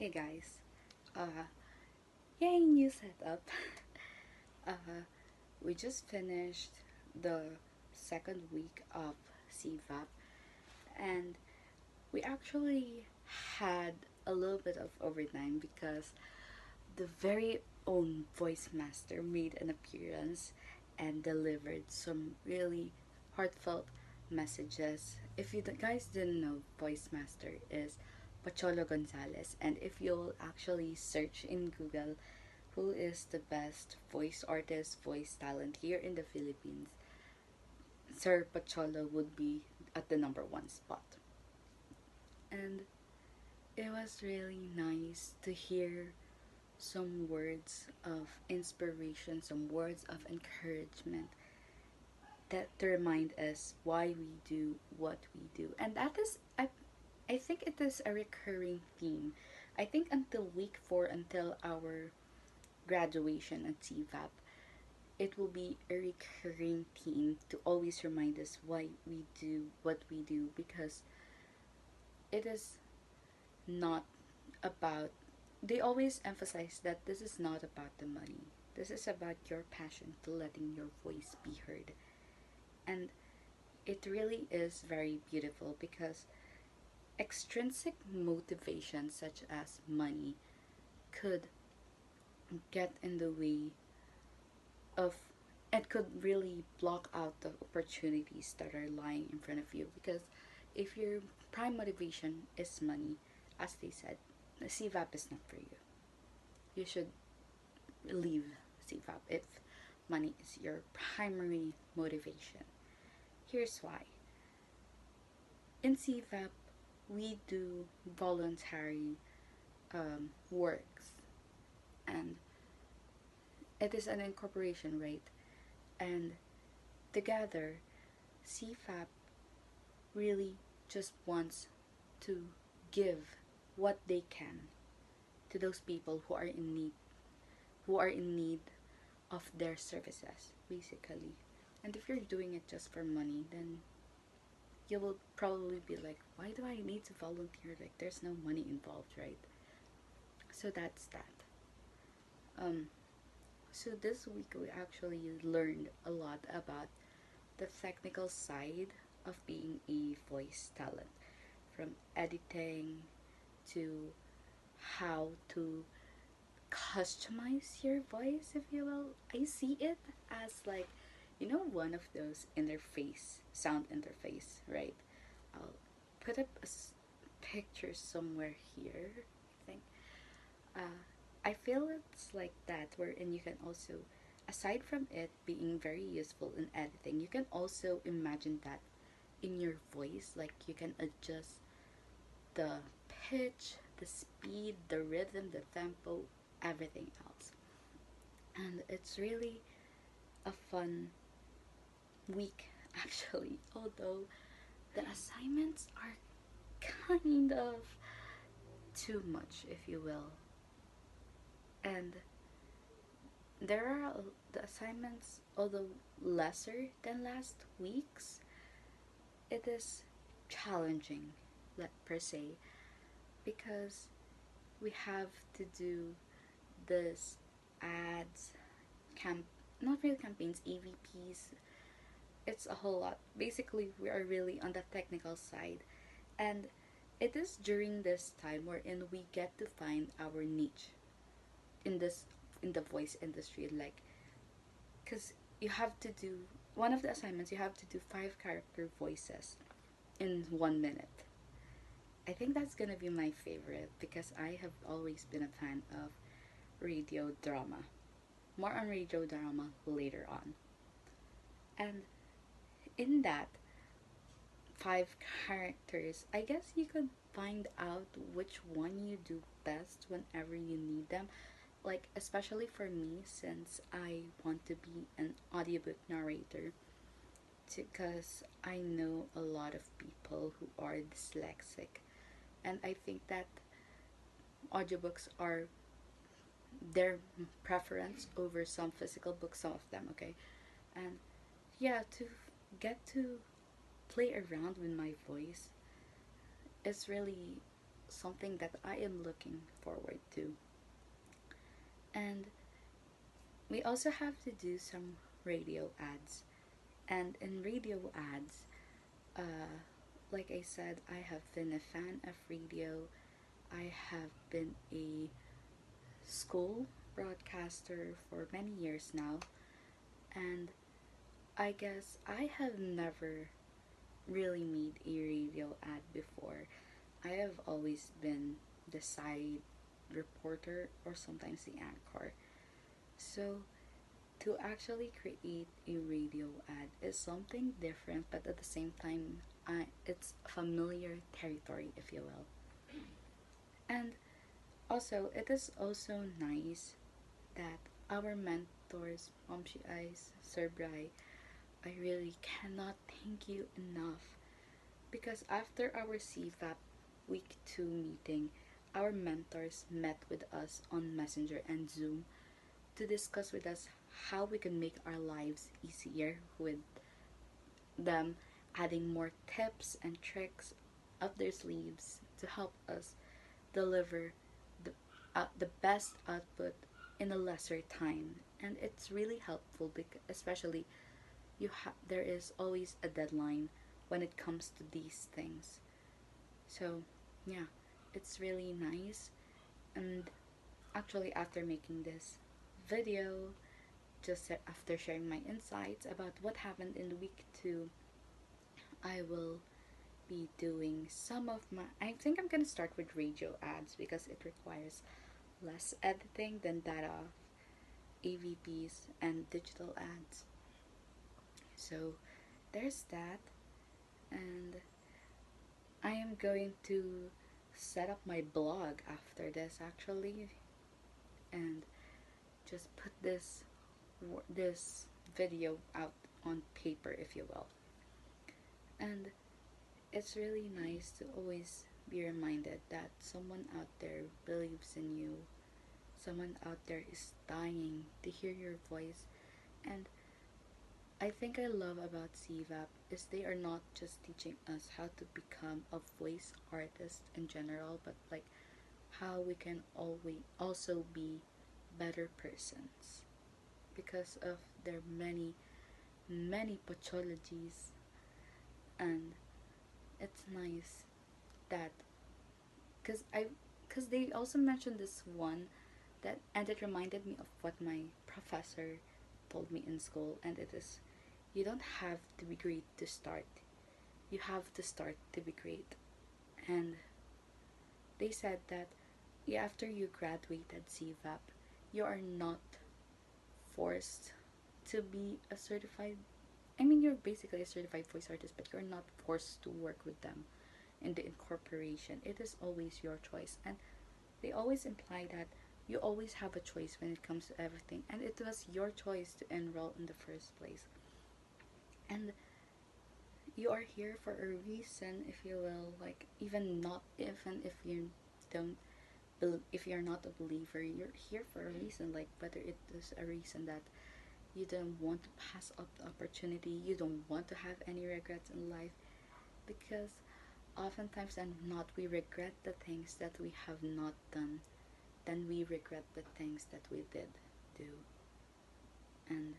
Hey guys, uh, yay, new setup. uh, we just finished the second week of CVAP, and we actually had a little bit of overtime because the very own voice master made an appearance and delivered some really heartfelt messages. If you guys didn't know, voice master is Pocholo Gonzalez, and if you'll actually search in Google who is the best voice artist, voice talent here in the Philippines, Sir Pocholo would be at the number one spot. And it was really nice to hear some words of inspiration, some words of encouragement that to remind us why we do what we do. And that is, I think it is a recurring theme. I think until week 4, until our graduation at CVAP, it will be a recurring theme to always remind us why we do what we do, because it is not about, they always emphasize that this is not about the money. This is about your passion to letting your voice be heard. And it really is very beautiful because extrinsic motivation such as money could get in the way of, it could really block out the opportunities that are lying in front of you, because if your prime motivation is money, as they said, the CVAP is not for you. You should leave CVAP if money is your primary motivation. Here's why. In CVAP, we do voluntary works, and it is an incorporation, right? And together, CFAP really just wants to give what they can to those people who are in need of their services, basically. And if you're doing it just for money, then you will probably be like, why do I need to volunteer? Like, there's no money involved, right? So that's that. Um, so this week we actually learned a lot about the technical side of being a voice talent, from editing to how to customize your voice, if you will. I see it as like, one of those interface, sound interface, right? I'll put up a picture somewhere here, I think. Uh, I feel it's like that, wherein you can also, aside from it being very useful in editing, you can also imagine that in your voice. Like, you can adjust the pitch, the speed, the rhythm, the tempo, everything else. And it's really a fun week, actually, although the assignments are kind of too much, if you will. And there are the assignments, although lesser than last week's, it is challenging, let per se, because we have to do this ads, camp, not real campaigns, EVPs. It's a whole lot. Basically, we are really on the technical side, and it is during this time wherein we get to find our niche in this, in the voice industry. Like, because you have to do, one of the assignments, you have to do 5 character voices in 1 minute. I think that's gonna be my favorite because I have always been a fan of radio drama. More on radio drama later on. And in that 5 characters, I guess you could find out which one you do best whenever you need them. Like, especially for me, since I want to be an audiobook narrator, because I know a lot of people who are dyslexic, and I think that audiobooks are their preference over some physical books, some of them, okay? And yeah, to get to play around with my voice is really something that I am looking forward to. And we also have to do some radio ads. And in radio ads, uh, like I said, I have been a fan of radio. I have been a school broadcaster for many years now, and I guess I have never really made a radio ad before. I have always been the side reporter or sometimes the anchor. So to actually create a radio ad is something different, but at the same time, it's familiar territory, if you will. And also, it is also nice that our mentors, Momshi Eyes, Sir Bry, I really cannot thank you enough because after our CVAP week 2 meeting, our mentors met with us on Messenger and Zoom to discuss with us how we can make our lives easier with them adding more tips and tricks up their sleeves to help us deliver the, the best output in a lesser time. And it's really helpful because especially there is always a deadline when it comes to these things. So yeah, it's really nice. And actually after making this video, just after sharing my insights about what happened in week 2, I will be doing some of my. I think I'm gonna start with radio ads because it requires less editing than that of AVPs and digital ads. So there's that, and I am going to set up my blog after this actually, and just put this video out on paper, if you will. And it's really nice to always be reminded that someone out there believes in you. Someone out there is dying to hear your voice. And I think I love about CVAP is they are not just teaching us how to become a voice artist in general, but like how we can always also be better persons because of their many pathologies. And it's nice that because they also mentioned this one that, and it reminded me of what my professor told me in school, and it is, you don't have to be great to start, you have to start to be great. And they said that after you graduated CVAP, you are not forced to be a certified, I mean, you're basically a certified voice artist, but you're not forced to work with them in the incorporation. It is always your choice. And they always imply that you always have a choice when it comes to everything, and it was your choice to enroll in the first place. And you are here for a reason, if you will. Like even if you don't, if you're not a believer, you're here for a reason. Like whether it is a reason that you don't want to pass up the opportunity, you don't want to have any regrets in life, because oftentimes and not we regret the things that we have not done than we regret the things that we did do. And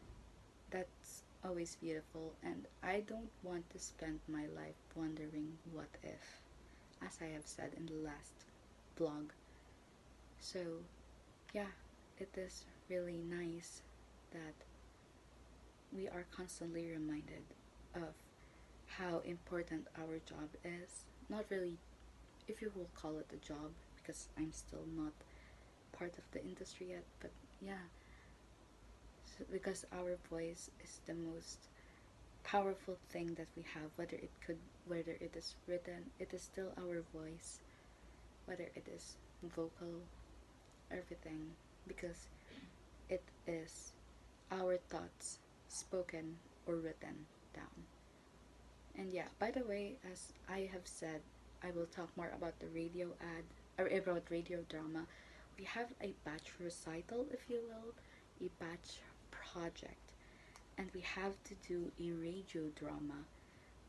that's always beautiful, and I don't want to spend my life wondering what if, as I have said in the last blog. So yeah, it is really nice that we are constantly reminded of how important our job is. Not really, if you will call it a job, because I'm still not part of the industry yet, but yeah, so because our voice is the most powerful thing that we have, whether it is written, it is still our voice, whether it is vocal, everything, because it is our thoughts spoken or written down. And yeah, by the way, as I have said, I will talk more about the radio ad, or about radio drama. We have a batch recital, if you will, a batch project, and we have to do a radio drama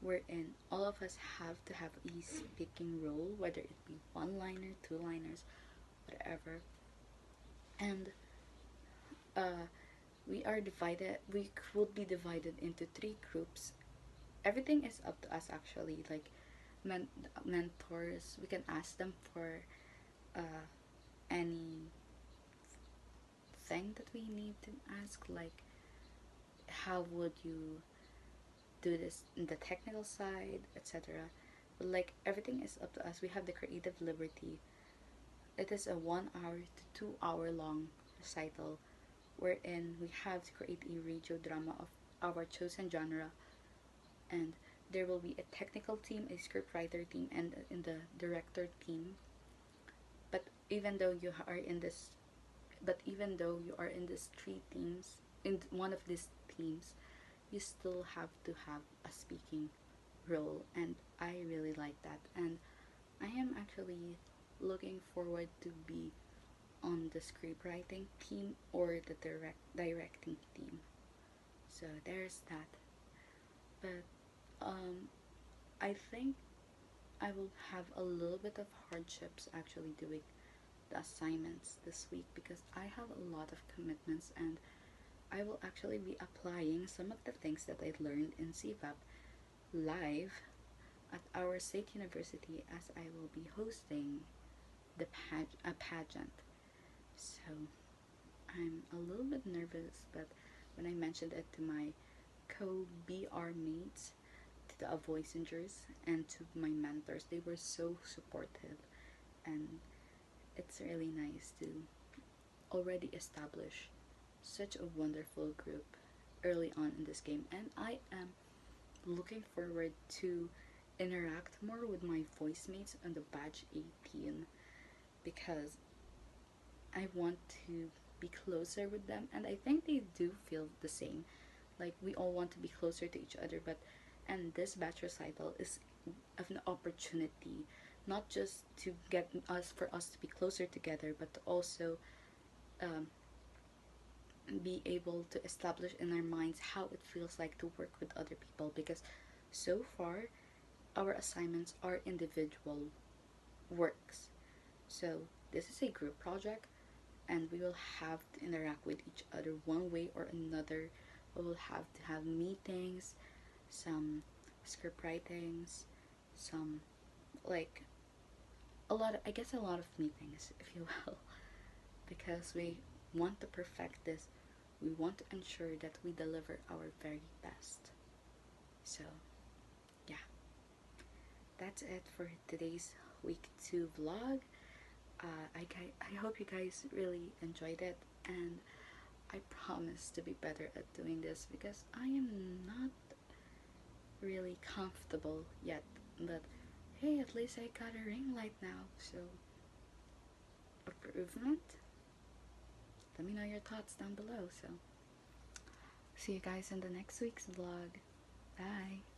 wherein all of us have to have a speaking role, whether it be one liner, two liners, whatever. And uh, we could be divided into three groups. Everything is up to us actually. Like mentors, we can ask them for uh, any thing that we need to ask, like how would you do this in the technical side, etc. But like everything is up to us. We have the creative liberty. It is a 1 hour to 2 hour long recital wherein we have to create a radio drama of our chosen genre, and there will be a technical team, a scriptwriter team, and in the director team. But even though you are in this, but even though you are in these three teams, in one of these teams, you still have to have a speaking role, and I really like that. And I am actually looking forward to be on the scriptwriting team or the directing team. So there's that. But I think I will have a little bit of hardships actually doing the assignments this week because I have a lot of commitments, and I will actually be applying some of the things that I learned in CVAP live at our state university, as I will be hosting a pageant. So I'm a little bit nervous, but when I mentioned it to my co-BR mates, to the voicingers, and to my mentors, they were so supportive, and it's really nice to already establish such a wonderful group early on in this game. And I am looking forward to interact more with my voice mates on the batch 18 because I want to be closer with them, and I think they do feel the same. Like we all want to be closer to each other, but and this batch recital is an opportunity not just to get us for us to be closer together, but to also um, be able to establish in our minds how it feels like to work with other people, because so far our assignments are individual works. So this is a group project, and we will have to interact with each other one way or another. We will have to have meetings, some script writings, some like a lot of meetings, if you will, because we want to perfect this. We want to ensure that we deliver our very best. So, yeah, that's it for today's week 2 vlog. I hope you guys really enjoyed it, and I promise to be better at doing this because I am not really comfortable yet. But hey, at least I got a ring light now, so improvement. Let me know your thoughts down below. So, see you guys in the next week's vlog. Bye.